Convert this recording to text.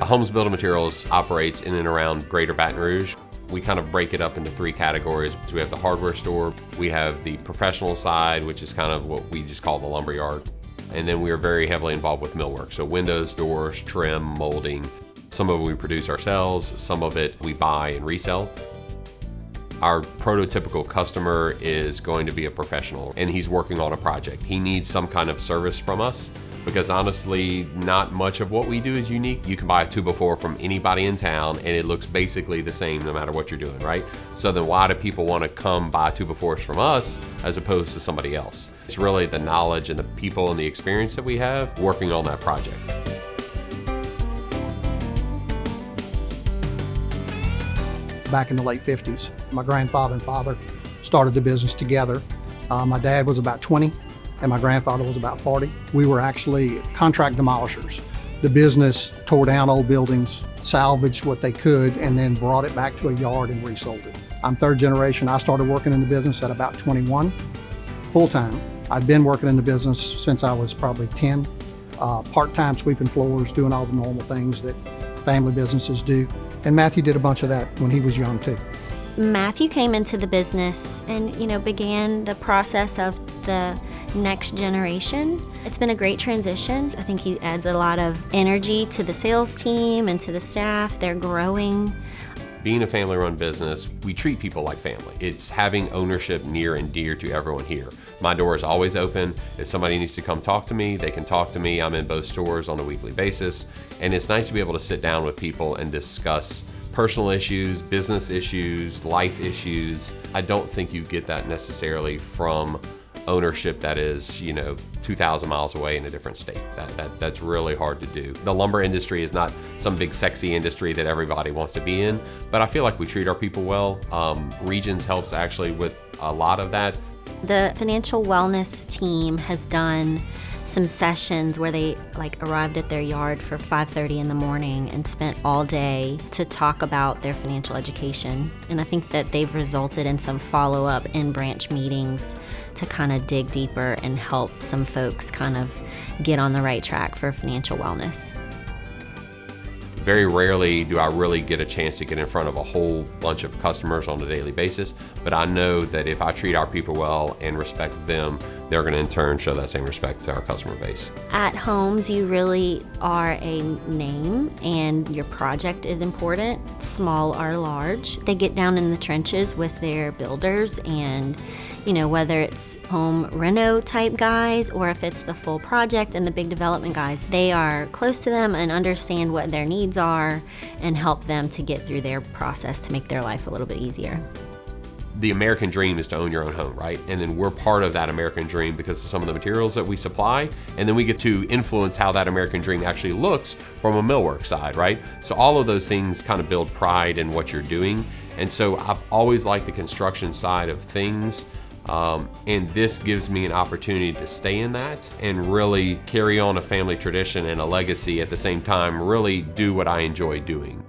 Holmes Building Materials operates in and around Greater Baton Rouge. We kind of break it up into three categories. So we have the hardware store, we have the professional side, which is kind of what we just call the lumber yard. And then we are very heavily involved with millwork. So windows, doors, trim, molding. Some of it we produce ourselves, some of it we buy and resell. Our prototypical customer is going to be a professional and he's working on a project. He needs some kind of service from us because honestly, not much of what we do is unique. You can buy a 2x4 from anybody in town and it looks basically the same no matter what you're doing, right? So then why do people want to come buy 2x4s from us as opposed to somebody else? It's really the knowledge and the people and the experience that we have working on that project. Back in the late 50s, my grandfather and father started the business together. My dad was about 20 and my grandfather was about 40. We were actually contract demolishers. The business tore down old buildings, salvaged what they could, and then brought it back to a yard and resold it. I'm third generation. I started working in the business at about 21, full-time. I'd been working in the business since I was probably 10, part-time sweeping floors, doing all the normal things that family businesses do. And Matthew did a bunch of that when he was young too. Matthew came into the business and, began the process of the next generation. It's been a great transition. I think he adds a lot of energy to the sales team and to the staff. They're growing. Being a family-run business, we treat people like family. It's having ownership near and dear to everyone here. My door is always open. If somebody needs to come talk to me, they can talk to me. I'm in both stores on a weekly basis. And it's nice to be able to sit down with people and discuss personal issues, business issues, life issues. I don't think you get that necessarily from ownership that is, 2,000 miles away in a different state. That's really hard to do. The lumber industry is not some big sexy industry that everybody wants to be in, but I feel like we treat our people well. Regions helps actually with a lot of that. The financial wellness team has done some sessions where they arrived at their yard for 5:30 in the morning and spent all day to talk about their financial education. And I think that they've resulted in some follow-up in-branch meetings to kind of dig deeper and help some folks kind of get on the right track for financial wellness. Very rarely do I really get a chance to get in front of a whole bunch of customers on a daily basis, but I know that if I treat our people well and respect them, they're going to in turn show that same respect to our customer base. At Holmes, you really are a name and your project is important, small or large. They get down in the trenches with their builders and whether it's home reno type guys or if it's the full project and the big development guys, they are close to them and understand what their needs are and help them to get through their process to make their life a little bit easier. The American dream is to own your own home, right? And then we're part of that American dream because of some of the materials that we supply, and then we get to influence how that American dream actually looks from a millwork side, right? So all of those things kind of build pride in what you're doing. And so I've always liked the construction side of things. And this gives me an opportunity to stay in that and really carry on a family tradition and a legacy at the same time, really do what I enjoy doing.